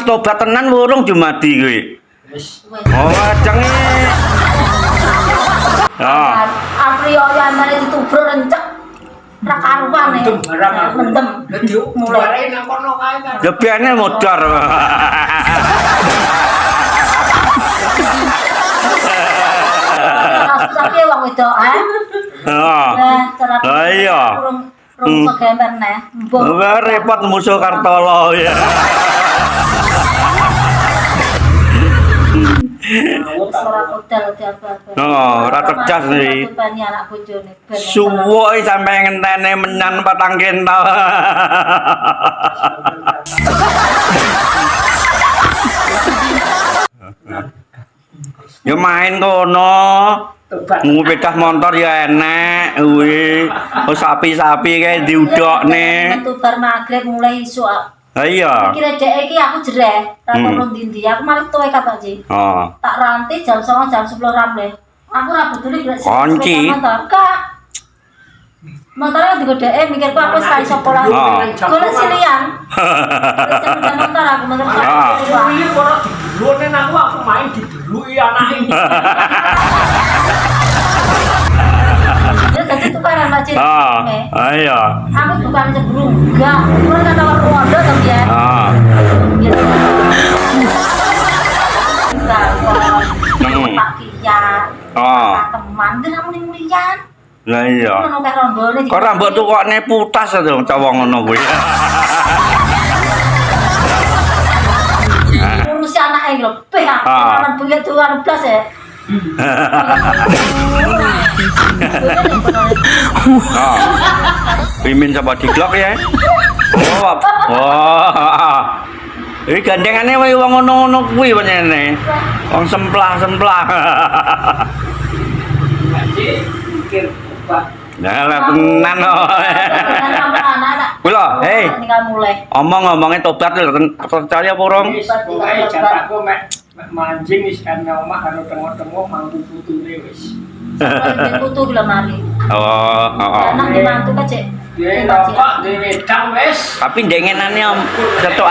tobat tenan wurung Jumadi kuwi. Oh, ajeng iki. Ah. Aprio yamane ditubro rencek. Ra karuan e. Mendem. Mulai nang kono kae kan. Ya biane modar. Tapi wong wedok Heeh. Ah iya. Rung segember neh. Wah repot musuh Kartolo ya. Ora hotel apa-apa. Oh, ora cerdas iki. Bani anak bojone. Suwuk sampe ngenteni menyan 4 kental. Yo main kono. Ngupedah motor ya enek kuwi. Oh sapi-sapi kae diudokne. Metu bar magrib mulai isuk. Ha iya. Kira dek iki aku jereh, ra ono ndi-ndi. Aku malah tuwe kata Ji. Oh. Tak ranti jam 09.00 jam 10 ramle. Aku ra peduli gak Kunci. Kak. Motornya digodeke mikirku aku wis ra iso pola. Golek silian. Wis motor aku motor. Iki ora dibelune aku main dibeluki anake. Ya dadi tukaran Pak Cid. Iya. Aku bukan cebrung, enggak. Aku kata orang Rondo to ya. Gitu. Enggak kok. Pak Kia. Teman den aku ning liyan. Lah iya. Ono karo rondone. Kok rambut tukokne putas to cowok ngono kuwi. Ngurus anake lho, peh aku kan buya 12 ya. Pimin sama diglok ya. Wah. Iki gandengane wae wong ngono-ngono kuwi pancene. Wong semplah-semplah. Mikir Pak. Nah, lah tenan kok. Kuwi lho, hei. Omong-omongnya tobat lho, percaya apa urung? Pokoke jatahku mek mancing wis kan omah karo tengok-tengok mangku putune wis. Putu lho mari. Oh, heeh. Anak dimantu ka, Cek. Bapak wedang wis. Tapi ndengenane Om, cetok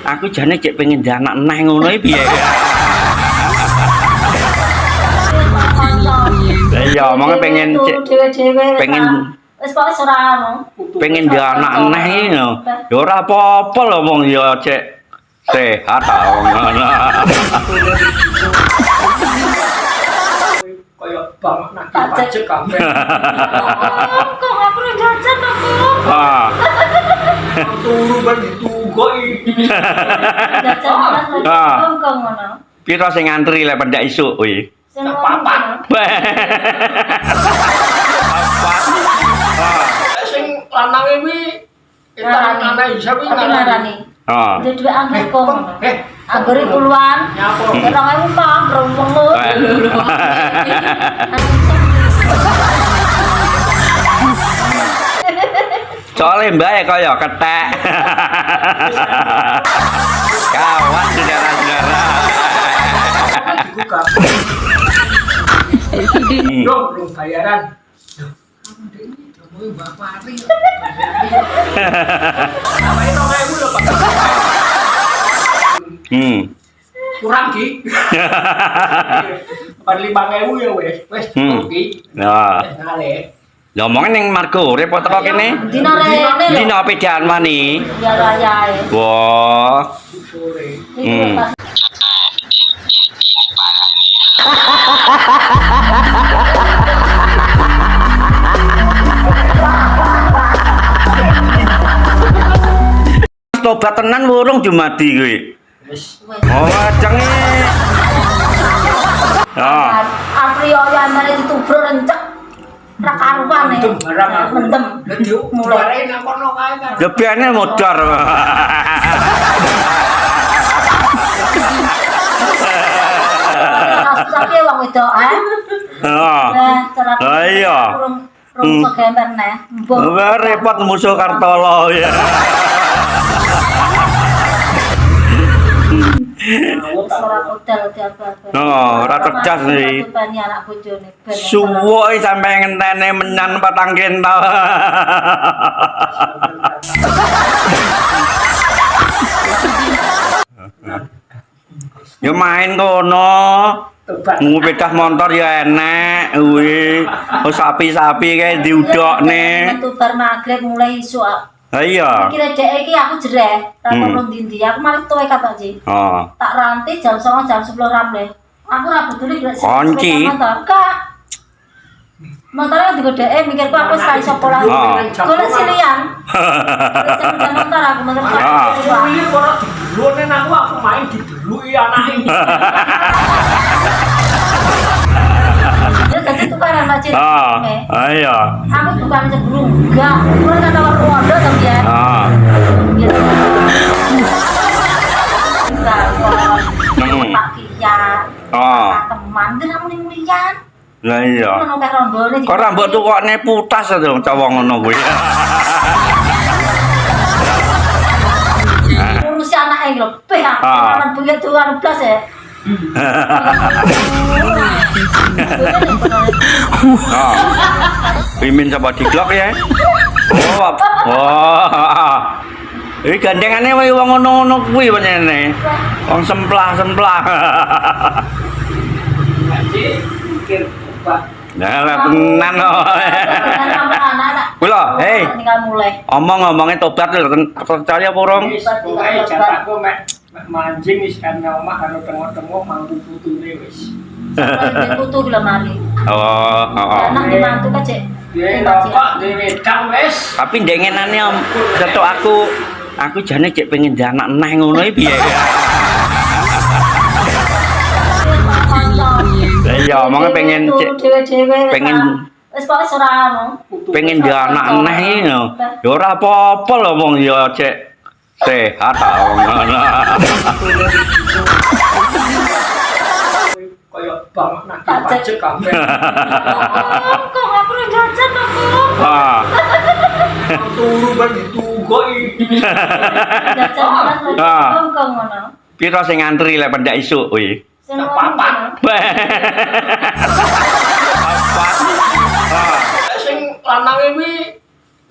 aku jane cek pengen di anak neh ngono iki piye. Iya, omongnya pengen cek pengen wis pokoke ora anu. Pengen di anak neh iki lho. Ya ora apa-apa lho wong ya cek sehat ta wong ngono. Kaya banget nak pajak kabeh. Kok aku ora jajan aku. Turu ben ditugoki. Jajan kok ngono. Piro sing ngantri lek pendak isuk kuwi? Sing Papat. Papat. Sing lanange kuwi entar ana isa kuwi ngarani. Jadi duwe anggur kok. Anggur puluhan. Nyapa? 2000 Pak, berumur. Soalnya mbak ya kaya ketek. Kawan saudara-saudara. Belum bayaran. Kurang ki. 45.000 ya wes ki. Nah. Ngale. Ya omongin ning Margo repot kok kene. Dina rene lho. Dina pedaan mani. Ya rayae. Wah. Sore. Tobat tenan wurung Jumadi kuwi. Oh, ajeng iki. Aprio yamane ditubro rencek. Ra karuan e. Mendem. Mulai nang kono kae kan. Ya biane modar. Tapi wong wedok Heeh. Ah iya. Rung segember neh. Wah repot musuh Kartolo ya. Ora hotel apa-apa. Oh, ora cerdas iki. Bani anak bojone. Suwuk sampe ngenteni menyan 4 kental. Ya main kono. Tobat. Sepeda motor ya enak kuwi. Oh sapi-sapi kae diudokne. Metu bar magrib mulai isuk. Ha iya. Kira dek iki aku jereh, ra kono ndi-ndi. Aku mari tuwe kata Ji. Oh. Tak ranti jam 09.00 jam 10 ramle. Aku ra peduli gak Kunci. Kak. Motornya digodek mikirku aku sekali sekolah. Golek silian. Sepeda motor aku motor. Ini orang dibeluk aku main dibeluk anak ini. Ya jadi tukaran Pak Cik. Iya. Aku bukan sebelum enggak. Aku kata waktu wadah to ya. Gitu. Enggak kok. Pak Kiyan. Teman dengan mulian. Lah iya. Ono karo rondone. Kok rambut tuh kok putas to cowok ngono kuwi. Ngurusi anake lho. Peh aku begitu anu blas ya. Pimin sama diglok ya. Oh. Iki gandengane wae wong ngono-ngono kuwi pancene. Wong semplah-semplah. Jadi mikir Pak. Nah, lah tenan kok. Kuwi lho, hei. Tinggal mulai. Omong-omongnya tobat lho, percaya apa urung? Pokoknya jatahku mek mancing wis karena omah karo tengok-tengok mampu putune wis. Sampai putu gelem mari. Oh. Anak dimantu ka Cik. Dhewe rokok, dhewe wedang wis. Tapi ndengenane om, cetok aku jane cek pengen di anak neh ngono iki piye ya. Iya, omongnya pengen cek pengen wis kok ora anu. pengen di anak neh iki lho. Ya ora apa-apa lho wong ya cek sehat ta wong ngono. Kaya banget nak pajak kabeh. Kok aku ora jajan aku. Turu ben ditugoki. Jajan kok ngono. Piro sing ngantri lek pendak isuk kuwi? Papat. Papat. Sing lanange kuwi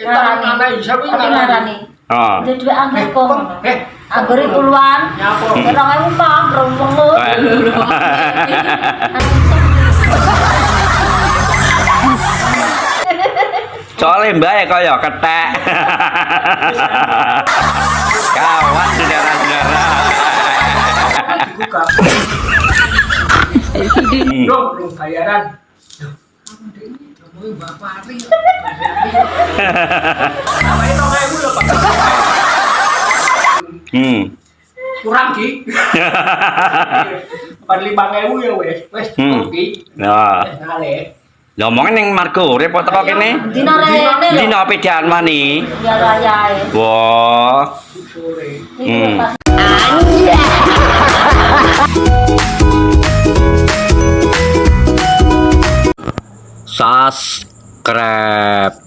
entar anak isa kuwi ngarani. Jadi duwe anggur kok. Anggure puluhan. Nyapa? 2000 Pak, rombongo. Soalnya mbak ya kaya ketek. Kawan saudara-saudara. Dibuka. Belum bayaran. Bapak Ari. Namanya nomor ibu lho Pak. Kurang ki. 45.000 ya wes cukup ki. Nah, Ngale. ngomongin yang Margo repot kok kene. Dina rene lho. Dina pedaan mani. Ya rayae. Wah. Sore. Subscribe.